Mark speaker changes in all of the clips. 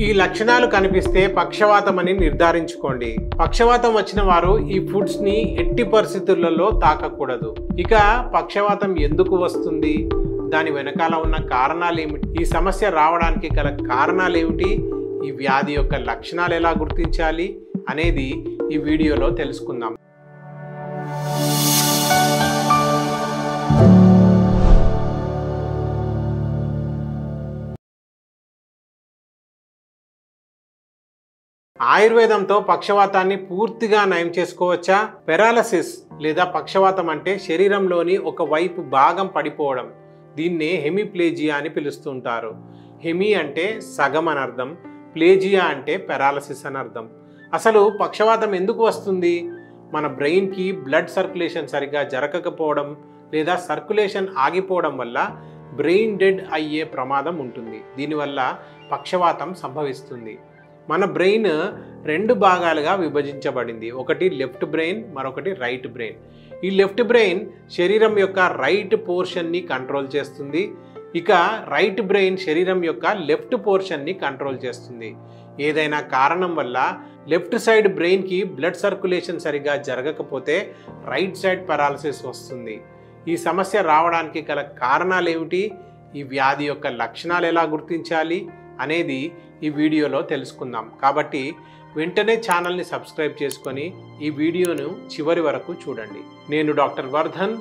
Speaker 1: ఈ లక్షణాలు కనిపిస్తే పక్షవాతం అని నిర్ధారించుకోండి. పక్షవాతం వచ్చిన వారు ఈ ఫుడ్స్ ని ఎట్టి పరిస్థితులలో తాకకూడదు. ఇక పక్షవాతం ఎందుకు వస్తుంది, దాని వెనకాల ఉన్న కారణాలు ఏమిటి, ఈ సమస్య రావడానికి గల కారణాలు ఏమిటి, ఈ వ్యాధి యొక్క లక్షణాలు ఎలా గుర్తించాలి అనేది ఈ వీడియోలో తెలుసుకుందాం. ఆయుర్వేదంతో పక్షవాతాన్ని పూర్తిగా నయం చేసుకోవచ్చా? పెరాలసిస్ లేదా పక్షవాతం అంటే శరీరంలోని ఒక వైపు భాగం పడిపోవడం. దీన్నే హెమిప్లేజియా అని పిలుస్తుంటారు. హెమి అంటే సగం అని అర్థం, ప్లేజియా అంటే పెరాలసిస్ అని అర్థం. అసలు పక్షవాతం ఎందుకు వస్తుంది? మన బ్రెయిన్కి బ్లడ్ సర్క్యులేషన్ సరిగ్గా జరగకపోవడం లేదా సర్క్యులేషన్ ఆగిపోవడం వల్ల బ్రెయిన్ డెడ్ అయ్యే ప్రమాదం ఉంటుంది. దీనివల్ల పక్షవాతం సంభవిస్తుంది. మన బ్రెయిన్ రెండు భాగాలుగా విభజించబడింది. ఒకటి లెఫ్ట్ బ్రెయిన్, మరొకటి రైట్ బ్రెయిన్. ఈ లెఫ్ట్ బ్రెయిన్ శరీరం యొక్క రైట్ పోర్షన్ని కంట్రోల్ చేస్తుంది. ఇక రైట్ బ్రెయిన్ శరీరం యొక్క లెఫ్ట్ పోర్షన్ని కంట్రోల్ చేస్తుంది. ఏదైనా కారణం వల్ల లెఫ్ట్ సైడ్ బ్రెయిన్కి బ్లడ్ సర్క్యులేషన్ సరిగా జరగకపోతే రైట్ సైడ్ పెరాలసిస్ వస్తుంది. ఈ సమస్య రావడానికి గల కారణాలు ఏమిటి, ఈ వ్యాధి యొక్క లక్షణాలు ఎలా గుర్తించాలి అనేది ఈ వీడియోలో తెలుసుకుందాం. కాబట్టి వెంటనే ఛానల్ని సబ్స్క్రైబ్ చేసుకొని ఈ వీడియోను చివరి వరకు చూడండి. నేను డాక్టర్ వర్ధన్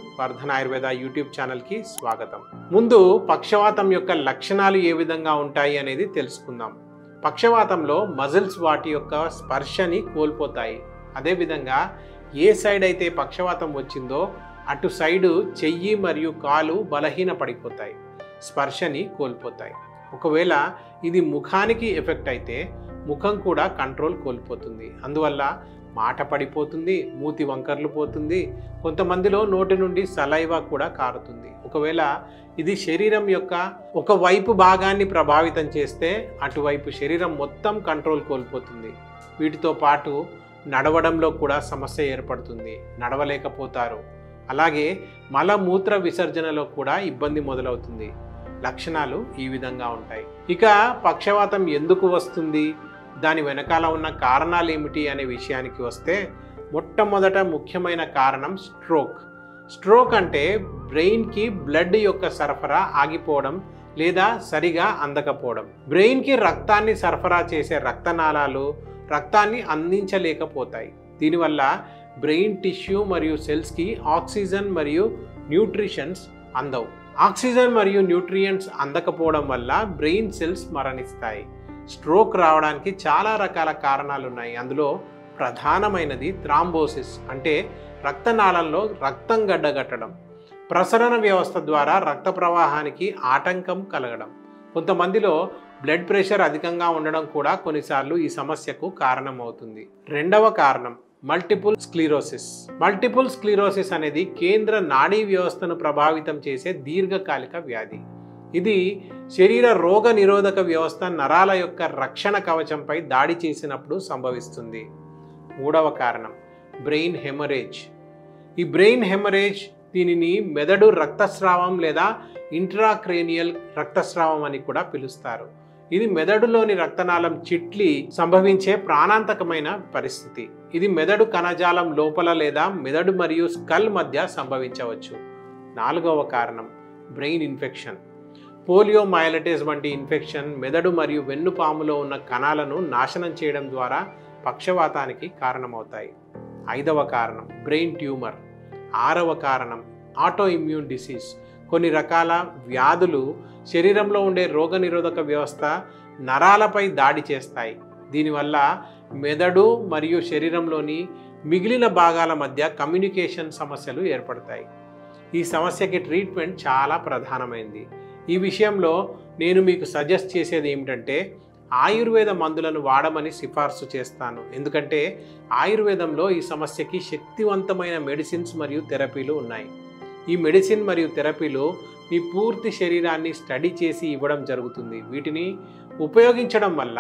Speaker 1: ఆయుర్వేద యూట్యూబ్ ఛానల్కి స్వాగతం. ముందు పక్షవాతం యొక్క లక్షణాలు ఏ విధంగా ఉంటాయి అనేది తెలుసుకుందాం. పక్షవాతంలో మజిల్స్ వాటి యొక్క స్పర్శని కోల్పోతాయి. అదేవిధంగా ఏ సైడ్ అయితే పక్షవాతం వచ్చిందో అటు సైడు చెయ్యి మరియు కాలు బలహీన పడిపోతాయి, స్పర్శని కోల్పోతాయి. ఒకవేళ ఇది ముఖానికి ఎఫెక్ట్ అయితే ముఖం కూడా కంట్రోల్ కోల్పోతుంది. అందువల్ల మాట పడిపోతుంది, మూతి వంకర్లు పోతుంది, కొంతమందిలో నోటి నుండి సలైవా కూడా కారుతుంది. ఒకవేళ ఇది శరీరం యొక్క ఒక వైపు భాగాన్ని ప్రభావితం చేస్తే అటువైపు శరీరం మొత్తం కంట్రోల్ కోల్పోతుంది. వీటితో పాటు నడవడంలో కూడా సమస్య ఏర్పడుతుంది, నడవలేకపోతారు. అలాగే మలమూత్ర విసర్జనలో కూడా ఇబ్బంది మొదలవుతుంది. లక్షణాలు ఈ విధంగా ఉంటాయి. ఇక పక్షవాతం ఎందుకు వస్తుంది, దాని వెనకాల ఉన్న కారణాలు ఏమిటి అనే విషయానికి వస్తే మొట్టమొదట ముఖ్యమైన కారణం స్ట్రోక్. స్ట్రోక్ అంటే బ్రెయిన్కి బ్లడ్ యొక్క సరఫరా ఆగిపోవడం లేదా సరిగా అందకపోవడం. బ్రెయిన్కి రక్తాన్ని సరఫరా చేసే రక్తనాళాలు రక్తాన్ని అందించలేకపోతాయి. దీనివల్ల బ్రెయిన్ టిష్యూ మరియు సెల్స్కి ఆక్సిజన్ మరియు న్యూట్రిషన్స్ అందవు. ఆక్సిజన్ మరియు న్యూట్రియంట్స్ అందకపోవడం వల్ల బ్రెయిన్ సెల్స్ మరణిస్తాయి. స్ట్రోక్ రావడానికి చాలా రకాల కారణాలు ఉన్నాయి. అందులో ప్రధానమైనది థ్రాంబోసిస్ అంటే రక్తనాళంలో రక్తం గడ్డగట్టడం, ప్రసరణ వ్యవస్థ ద్వారా రక్త ప్రవాహానికి ఆటంకం కలగడం. కొంతమందిలో బ్లడ్ ప్రెషర్ అధికంగా ఉండడం కూడా కొన్నిసార్లు ఈ సమస్యకు కారణమవుతుంది. రెండవ కారణం మల్టిపుల్ స్క్లీరోసిస్. మల్టిపుల్ స్క్లీరోసిస్ అనేది కేంద్ర నాడీ వ్యవస్థను ప్రభావితం చేసే దీర్ఘకాలిక వ్యాధి. ఇది శరీర రోగ నిరోధక వ్యవస్థ నరాల యొక్క రక్షణ కవచంపై దాడి చేసినప్పుడు సంభవిస్తుంది. మూడవ కారణం బ్రెయిన్ హెమరేజ్. ఈ బ్రెయిన్ హెమరేజ్ దీనిని మెదడు రక్తస్రావం లేదా ఇంట్రాక్రేనియల్ రక్తస్రావం అని కూడా పిలుస్తారు. ఇది మెదడులోని రక్తనాళం చిట్లి సంభవించే ప్రాణాంతకమైన పరిస్థితి. ఇది మెదడు కణజాలం లోపల లేదా మెదడు మరియు స్కల్ మధ్య సంభవించవచ్చు. నాలుగవ కారణం బ్రెయిన్ ఇన్ఫెక్షన్. పోలియో మైలైటిస్ వంటి ఇన్ఫెక్షన్ మెదడు మరియు వెన్నుపాములో ఉన్న కణాలను నాశనం చేయడం ద్వారా పక్షవాతానికి కారణమవుతాయి. ఐదవ కారణం బ్రెయిన్ ట్యూమర్. ఆరవ కారణం ఆటో ఇమ్యూన్ డిసీజ్. కొన్ని రకాల వ్యాధులు శరీరంలో ఉండే రోగనిరోధక వ్యవస్థ నరాలపై దాడి చేస్తాయి. దీనివల్ల మెదడు మరియు శరీరంలోని మిగిలిన భాగాల మధ్య కమ్యూనికేషన్ సమస్యలు ఏర్పడతాయి. ఈ సమస్యకి ట్రీట్మెంట్ చాలా ప్రధానమైంది. ఈ విషయంలో నేను మీకు సజెస్ట్ చేసేది ఏమిటంటే ఆయుర్వేద మందులను వాడమని సిఫార్సు చేస్తాను. ఎందుకంటే ఆయుర్వేదంలో ఈ సమస్యకి శక్తివంతమైన మెడిసిన్స్ మరియు థెరపీలు ఉన్నాయి. ఈ మెడిసిన్ మరియు థెరపీలు మీ పూర్తి శరీరాన్ని స్టడీ చేసి ఇవ్వడం జరుగుతుంది. వీటిని ఉపయోగించడం వల్ల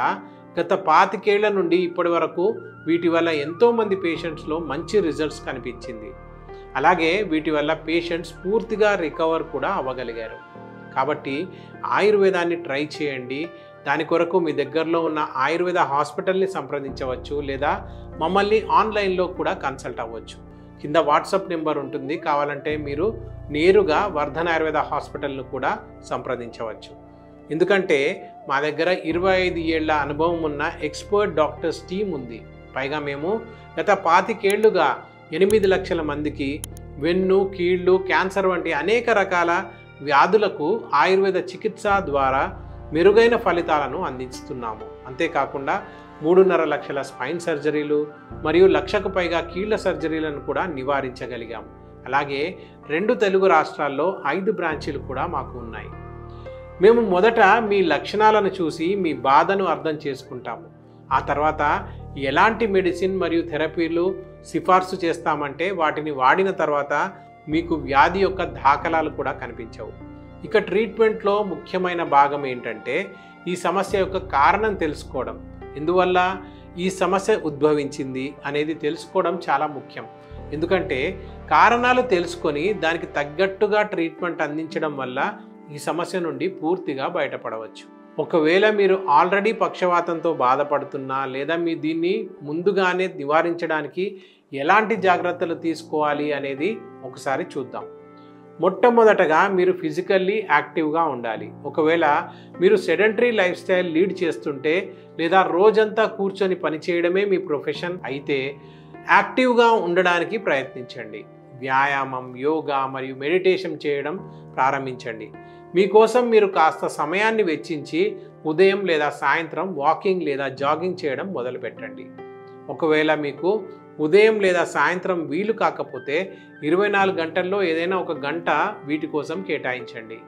Speaker 1: గత 25 ఏళ్ల నుండి ఇప్పటి వరకు వీటి వల్ల ఎంతోమంది పేషెంట్స్లో మంచి రిజల్ట్స్ కనిపించింది. అలాగే వీటి వల్ల పేషెంట్స్ పూర్తిగా రికవర్ కూడా అవ్వగలిగారు. కాబట్టి ఆయుర్వేదాన్ని ట్రై చేయండి. దాని కొరకు మీ దగ్గరలో ఉన్న ఆయుర్వేద హాస్పిటల్ని సంప్రదించవచ్చు లేదా మమ్మల్ని ఆన్లైన్లో కూడా కన్సల్ట్ అవ్వచ్చు. కింద వాట్సాప్ నెంబర్ ఉంటుంది, కావాలంటే మీరు నేరుగా వర్ధన్ ఆయుర్వేద హాస్పిటల్ను కూడా సంప్రదించవచ్చు. ఎందుకంటే మా దగ్గర 25 ఏళ్ల అనుభవం ఉన్న ఎక్స్పర్ట్ డాక్టర్స్ టీం ఉంది. పైగా మేము గత 25 ఏళ్లుగా 8 లక్షల మందికి వెన్ను, కీళ్ళు, క్యాన్సర్ వంటి అనేక రకాల వ్యాధులకు ఆయుర్వేద చికిత్స ద్వారా మెరుగైన ఫలితాలను అందిస్తున్నాము. అంతేకాకుండా 3.5 లక్షల స్పైన్ సర్జరీలు మరియు 1,00,000కు పైగా కీళ్ల సర్జరీలను కూడా నివారించగలిగాము. అలాగే 2 తెలుగు రాష్ట్రాల్లో 5 బ్రాంచీలు కూడా మాకు ఉన్నాయి. మేము మొదట మీ లక్షణాలను చూసి మీ బాధను అర్థం చేసుకుంటాము. ఆ తర్వాత ఎలాంటి మెడిసిన్ మరియు థెరపీలు సిఫార్సు చేస్తామంటే వాటిని వాడిన తర్వాత మీకు వ్యాధి యొక్క దాఖలాలు కూడా కనిపించవు. ఇక ట్రీట్మెంట్లో ముఖ్యమైన భాగం ఏంటంటే ఈ సమస్య యొక్క కారణం తెలుసుకోవడం. ఎందువల్ల ఈ సమస్య ఉద్భవించింది అనేది తెలుసుకోవడం చాలా ముఖ్యం. ఎందుకంటే కారణాలు తెలుసుకొని దానికి తగ్గట్టుగా ట్రీట్మెంట్ అందించడం వల్ల ఈ సమస్య నుండి పూర్తిగా బయటపడవచ్చు. ఒకవేళ మీరు ఆల్రెడీ పక్షవాతంతో బాధపడుతున్నా లేదా మీ దీన్ని ముందుగానే నివారించడానికి ఎలాంటి జాగ్రత్తలు తీసుకోవాలి అనేది ఒకసారి చూద్దాం. మొట్టమొదటగా మీరు ఫిజికల్లీ యాక్టివ్గా ఉండాలి. ఒకవేళ మీరు సెడెంటరీ లైఫ్ స్టైల్ లీడ్ చేస్తుంటే లేదా రోజంతా కూర్చొని పనిచేయడమే మీ ప్రొఫెషన్ అయితే యాక్టివ్గా ఉండడానికి ప్రయత్నించండి. వ్యాయామం, యోగా మరియు మెడిటేషన్ చేయడం ప్రారంభించండి. మీకోసం మీరు కాస్త సమయాన్ని వెచ్చించి ఉదయం లేదా సాయంత్రం వాకింగ్ లేదా జాగింగ్ చేయడం మొదలుపెట్టండి. ఒకవేళ మీకు ఉదయం లేదా సాయంత్రం వీలు కాకపోతే 24 గంటల్లో ఏదైనా ఒక గంట వీటి కోసం కేటాయించండి.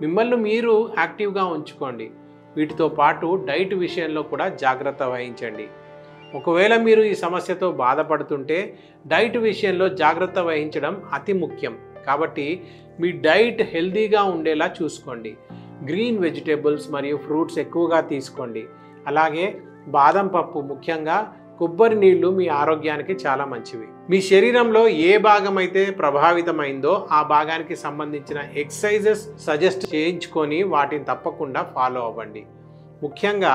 Speaker 1: మిమ్మల్ని మీరు యాక్టివ్గా ఉంచుకోండి. వీటితో పాటు డైట్ విషయంలో కూడా జాగ్రత్త వహించండి. ఒకవేళ మీరు ఈ సమస్యతో బాధపడుతుంటే డైట్ విషయంలో జాగ్రత్త వహించడం అతి ముఖ్యం. కాబట్టి మీ డైట్ హెల్తీగా ఉండేలా చూసుకోండి. గ్రీన్ వెజిటేబుల్స్ మరియు ఫ్రూట్స్ ఎక్కువగా తీసుకోండి. అలాగే బాదం పప్పు, ముఖ్యంగా కొబ్బరి నీళ్లు మీ ఆరోగ్యానికి చాలా మంచివి. మీ శరీరంలో ఏ భాగం అయితే ప్రభావితమైందో ఆ భాగానికి సంబంధించిన ఎక్సర్సైజెస్ సజెస్ట్ చేయించుకొని వాటిని తప్పకుండా ఫాలో అవ్వండి. ముఖ్యంగా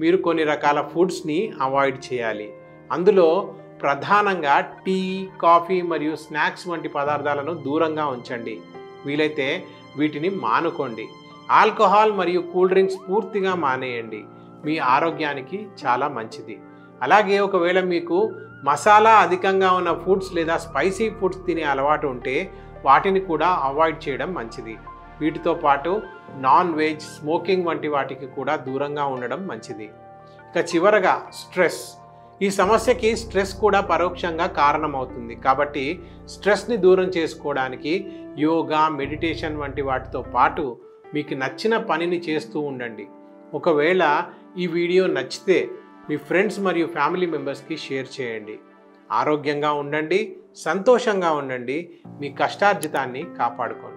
Speaker 1: మీరు కొన్ని రకాల ఫుడ్స్ని అవాయిడ్ చేయాలి. అందులో ప్రధానంగా టీ, కాఫీ మరియు స్నాక్స్ వంటి పదార్థాలను దూరంగా ఉంచండి. వీలైతే వీటిని మానుకోండి. ఆల్కహాల్ మరియు కూల్ డ్రింక్స్ పూర్తిగా మానేయండి. మీ ఆరోగ్యానికి చాలా మంచిది. అలాగే ఒకవేళ మీకు మసాలా అధికంగా ఉన్న ఫుడ్స్ లేదా స్పైసీ ఫుడ్స్ తినే అలవాటు ఉంటే వాటిని కూడా అవాయిడ్ చేయడం మంచిది. వీటితో పాటు నాన్ వెజ్, స్మోకింగ్ వంటి వాటికి కూడా దూరంగా ఉండడం మంచిది. ఇక చివరగా స్ట్రెస్. ఈ సమస్యకి స్ట్రెస్ కూడా పరోక్షంగా కారణమవుతుంది. కాబట్టి స్ట్రెస్ని దూరం చేసుకోవడానికి యోగా, మెడిటేషన్ వంటి వాటితో పాటు మీకు నచ్చిన పనిని చేస్తూ ఉండండి. ఒకవేళ ఈ వీడియో నచ్చితే మీ ఫ్రెండ్స్ మరియు ఫ్యామిలీ మెంబర్స్కి షేర్ చేయండి. ఆరోగ్యంగా ఉండండి, సంతోషంగా ఉండండి, మీ కష్టార్జితాన్ని కాపాడుకోండి.